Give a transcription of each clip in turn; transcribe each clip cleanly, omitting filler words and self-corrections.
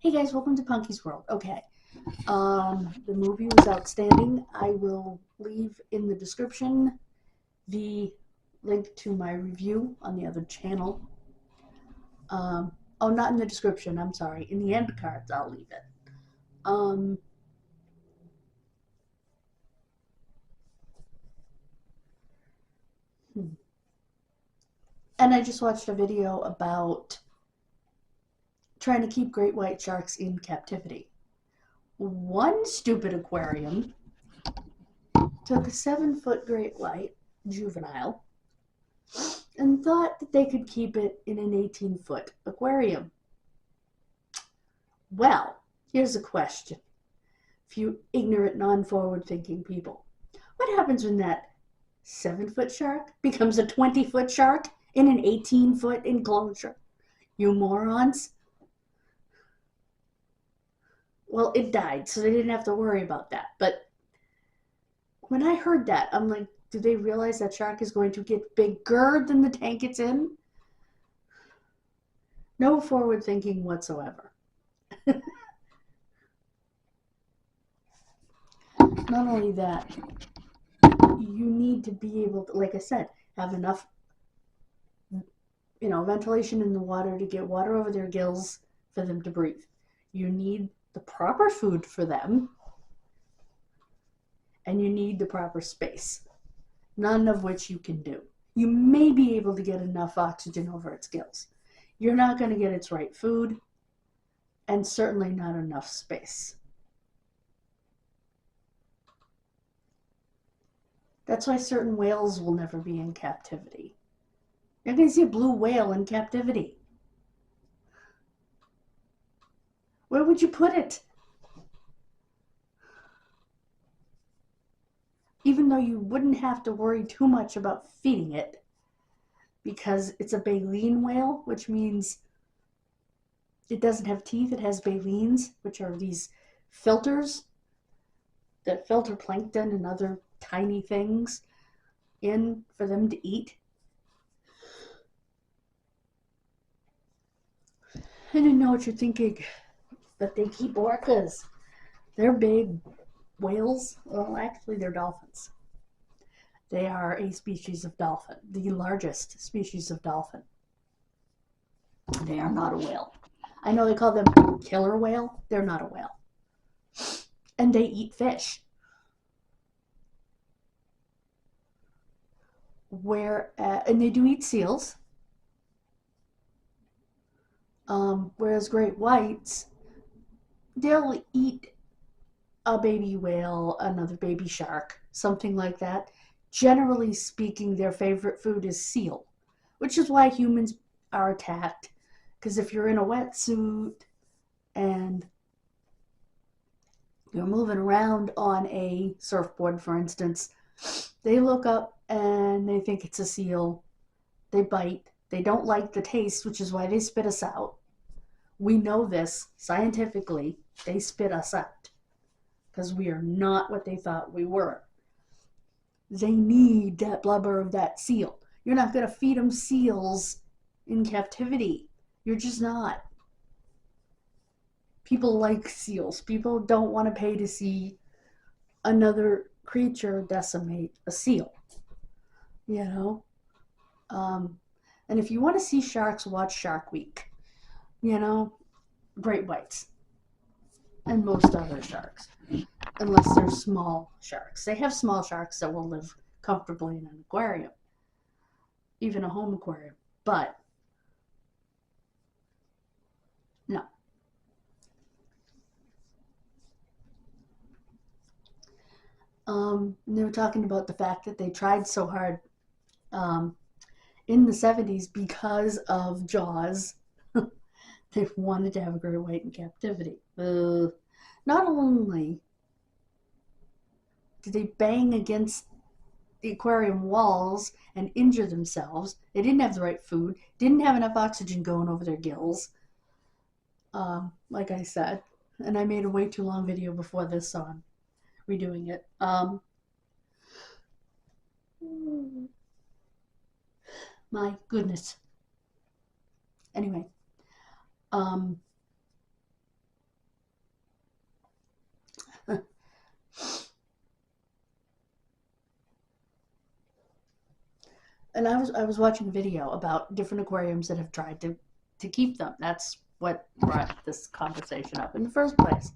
Hey guys, welcome to Punky's World. Okay, the movie was outstanding. I will leave in the description the link to my review on the other channel. Oh, not in the description, I'm sorry. In the end cards, I'll leave it. And I just watched a video about trying to keep great white sharks in captivity. One stupid aquarium took a 7-foot great white juvenile and thought that they could keep it in an 18-foot aquarium. Well, here's a question for you ignorant, non-forward-thinking people. What happens when that 7-foot shark becomes a 20-foot shark in an 18-foot enclosure? You morons. Well, it died, so they didn't have to worry about that. But when I heard that, I'm like, do they realize that shark is going to get bigger than the tank it's in? No forward thinking whatsoever. Not only that, you need to be able to, like I said, have enough, ventilation in the water to get water over their gills for them to breathe. You need the proper food for them, and you need the proper space, none of which you can do. You may be able to get enough oxygen over its gills. You're not going to get its right food, and certainly not enough space. That's why certain whales will never be in captivity. You're going to see a blue whale in captivity. Where would you put it? Even though you wouldn't have to worry too much about feeding it, because it's a baleen whale, which means it doesn't have teeth. It has baleens, which are these filters that filter plankton and other tiny things in for them to eat. I didn't know what you're thinking, but they keep orcas. They're big whales. Well, actually, they're dolphins. They are a species of dolphin, the largest species of dolphin. They are not a whale. I know they call them killer whale. They're not a whale. And they eat fish. And they do eat seals. Whereas great whites, they'll eat a baby whale, another baby shark, something like that. Generally speaking, their favorite food is seal, which is why humans are attacked. Because if you're in a wetsuit and you're moving around on a surfboard, for instance, they look up and they think it's a seal. They bite. They don't like the taste, which is why they spit us out. We know this scientifically. They spit us out because we are not what they thought we were. They need that blubber of that seal. You're not going to feed them seals in captivity. You're just not. People like seals. People don't want to pay to see another creature decimate a seal. And if you want to see sharks, watch Shark Week. Great whites. And most other sharks. Unless they're small sharks. They have small sharks that will live comfortably in an aquarium. Even a home aquarium. But no. They were talking about the fact that they tried so hard in the 70s because of Jaws. They wanted to have a great white in captivity. Not only did they bang against the aquarium walls and injure themselves, they didn't have the right food, didn't have enough oxygen going over their gills, like I said. And I made a way too long video before this, so I'm redoing it. My goodness. Anyway, And I was watching a video about different aquariums that have tried to keep them. That's what brought this conversation up in the first place.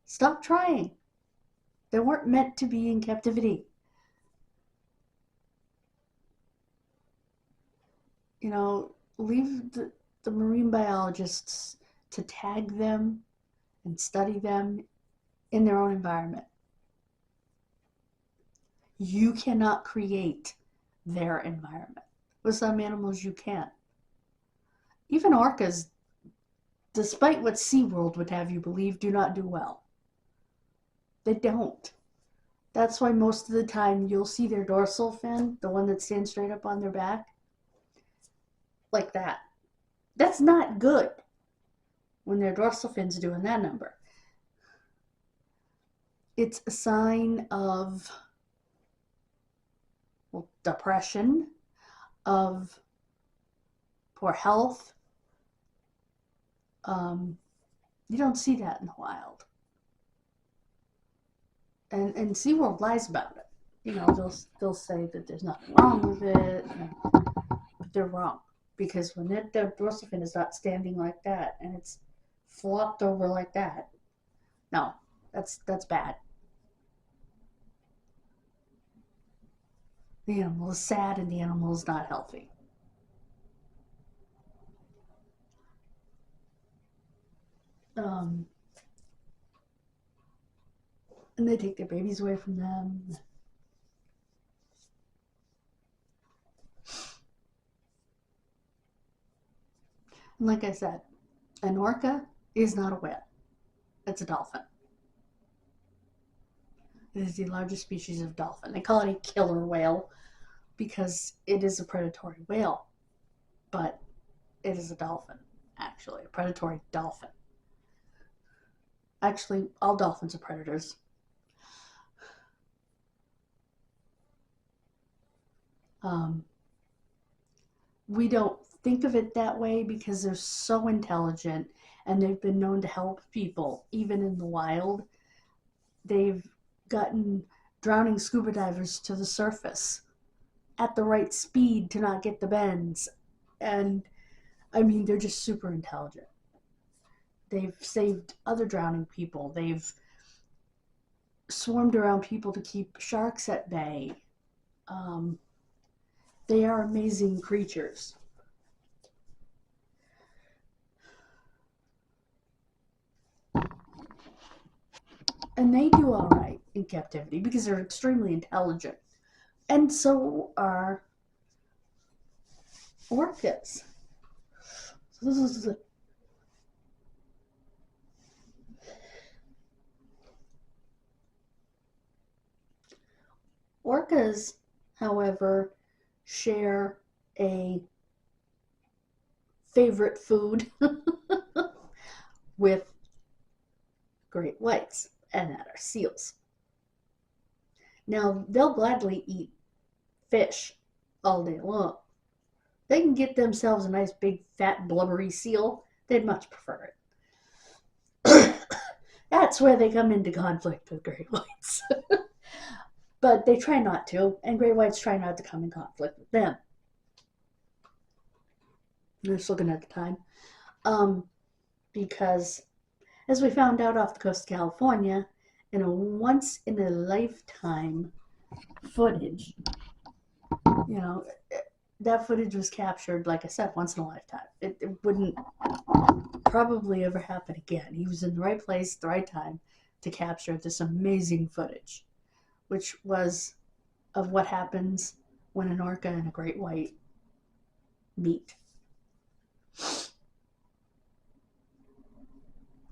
Stop trying. They weren't meant to be in captivity. You know, leave the marine biologists to tag them and study them in their own environment. You cannot create their environment. With some animals, you can. Even orcas, despite what SeaWorld would have you believe, do not do well. They don't. That's why most of the time you'll see their dorsal fin, the one that stands straight up on their back, like that. That's not good when their dorsal fin's doing that number. It's a sign of, well, depression, of poor health. You don't see that in the wild. And SeaWorld lies about it. You know, they'll say that there's nothing wrong with it, but they're wrong. Because when their dorsal fin is not standing like that and it's flopped over like that, no, that's bad. The animal is sad and the animal is not healthy. And they take their babies away from them. And like I said, an orca is not a whale. It's a dolphin. It is the largest species of dolphin. They call it a killer whale because it is a predatory whale, but it is a dolphin, actually, a predatory dolphin. Actually, all dolphins are predators. We don't think of it that way because they're so intelligent and they've been known to help people, even in the wild. They've gotten drowning scuba divers to the surface at the right speed to not get the bends. And I mean, they're just super intelligent. They've saved other drowning people. They've swarmed around people to keep sharks at bay. They are amazing creatures. And they do all right in captivity because they're extremely intelligent. And so are orcas. Orcas, however, share a favorite food with great whites, and that are seals. Now, they'll gladly eat fish all day long. They can get themselves a nice big fat blubbery seal. They'd much prefer it. That's where they come into conflict with great whites. But they try not to, and great whites try not to come in conflict with them. I'm just looking at the time. Because, as we found out off the coast of California, in a once-in-a-lifetime footage, you know, that footage was captured, like I said, once in a lifetime. It wouldn't probably ever happen again. He was in the right place at the right time to capture this amazing footage, which was of what happens when an orca and a great white meet.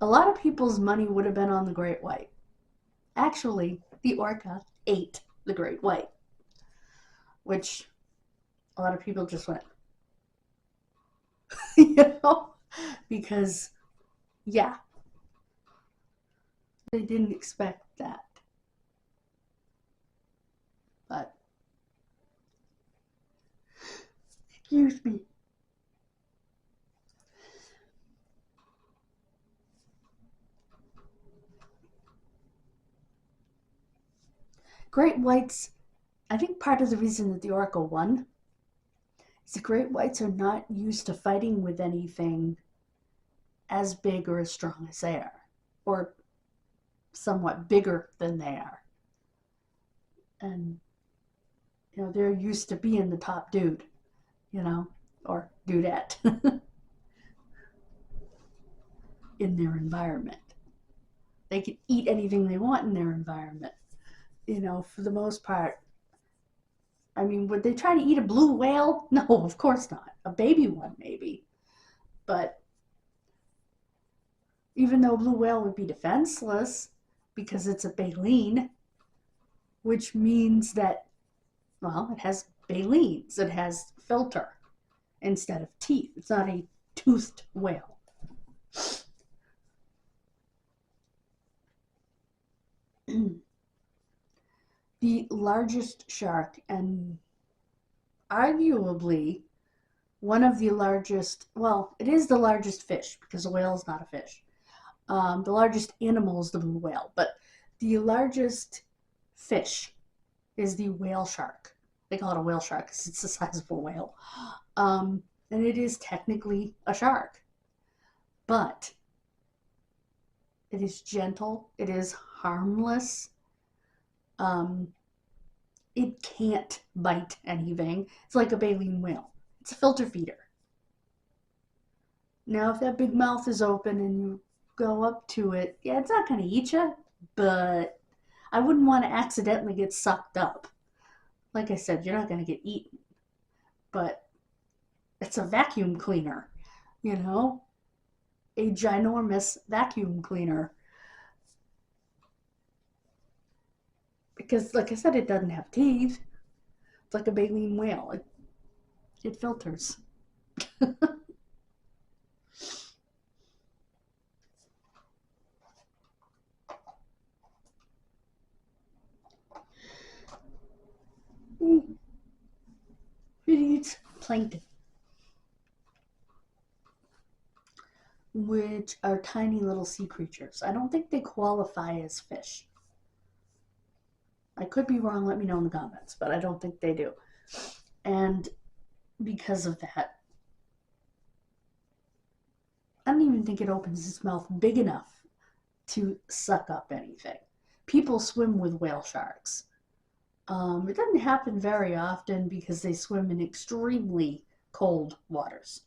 A lot of people's money would have been on the great white. Actually, the orca ate the great white, which a lot of people just went, you know, because, yeah, they didn't expect that. But, excuse me. Great whites I think part of the reason that the orca won is the great whites are not used to fighting with anything as big or as strong as they are, or somewhat bigger than they are. And, you know, they're used to being the top dude, you know, or dudette in their environment. They can eat anything they want in their environment, you know, for the most part. I mean, would they try to eat a blue whale? No, of course not. A baby one, maybe. But even though a blue whale would be defenseless because it's a baleen, which means that, well, it has balines. It has filter instead of teeth. It's not a toothed whale. The largest shark, and arguably one of the largest, well, it is the largest fish because a whale is not a fish. The largest animal is the blue whale, but the largest fish is the whale shark. They call it a whale shark because it's the size of a whale. And it is technically a shark, but it is gentle. It is harmless. It can't bite anything. It's like a baleen whale. It's a filter feeder. Now, if that big mouth is open and you go up to it, yeah, it's not going to eat you, but I wouldn't want to accidentally get sucked up. Like I said, you're not going to get eaten, but it's a vacuum cleaner, you know, a ginormous vacuum cleaner. Because, like I said, it doesn't have teeth. It's like a baleen whale. It filters. It eats plankton, which are tiny little sea creatures. I don't think they qualify as fish. I could be wrong, let me know in the comments, but I don't think they do. And because of that, I don't even think it opens its mouth big enough to suck up anything. People swim with whale sharks. It doesn't happen very often because they swim in extremely cold waters.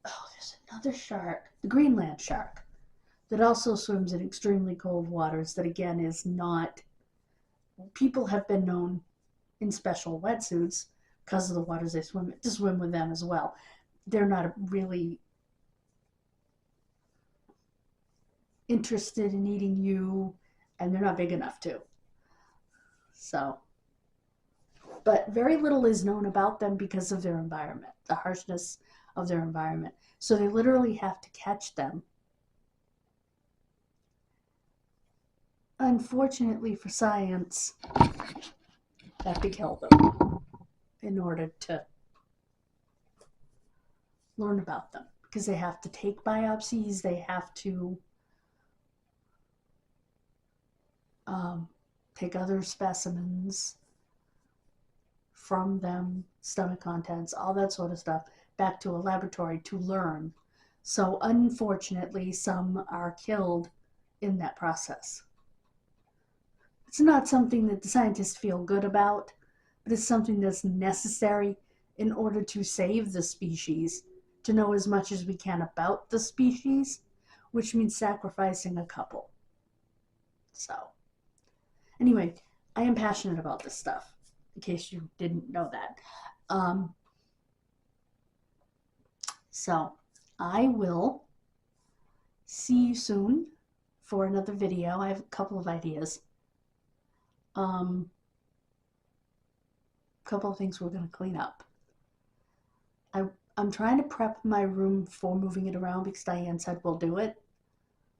Oh, there's another shark, the Greenland shark, that also swims in extremely cold waters that, again, is not... People have been known in special wetsuits because of the waters they swim in to swim with them as well. They're not really interested in eating you, and they're not big enough to. So, but very little is known about them because of their environment, the harshness of their environment. So they literally have to catch them. Unfortunately for science, have to kill them in order to learn about them, because they have to take biopsies, they have to take other specimens from them, stomach contents, all that sort of stuff, back to a laboratory to learn. So unfortunately, some are killed in that process. It's not something that the scientists feel good about, but it's something that's necessary in order to save the species, to know as much as we can about the species, which means sacrificing a couple. So, anyway, I am passionate about this stuff, in case you didn't know that. So, I will see you soon for another video. I have a couple of ideas. Couple of things we're going to clean up. I'm trying to prep my room for moving it around because Diane said we'll do it.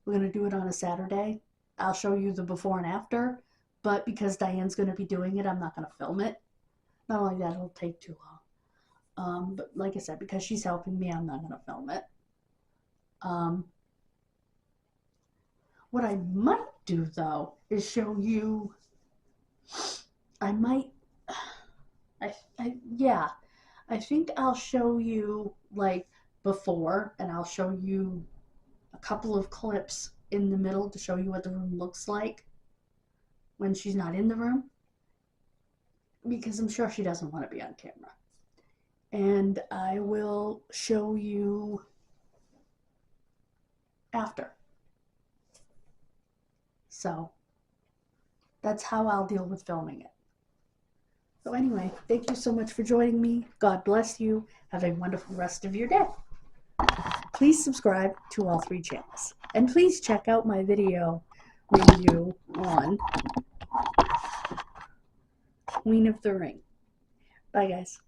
We're going to do it on a Saturday. I'll show you the before and after, but because Diane's going to be doing it, I'm not going to film it. Not only that, it'll take too long. But like I said, because she's helping me, I'm not going to film it. What I might do though is show you, I might, yeah, I think I'll show you like before, and I'll show you a couple of clips in the middle to show you what the room looks like when she's not in the room, because I'm sure she doesn't want to be on camera. And I will show you after. So that's how I'll deal with filming it. So anyway, thank you so much for joining me. God bless you. Have a wonderful rest of your day. Please subscribe to all 3 channels. And please check out my video review on Queen of the Ring. Bye, guys.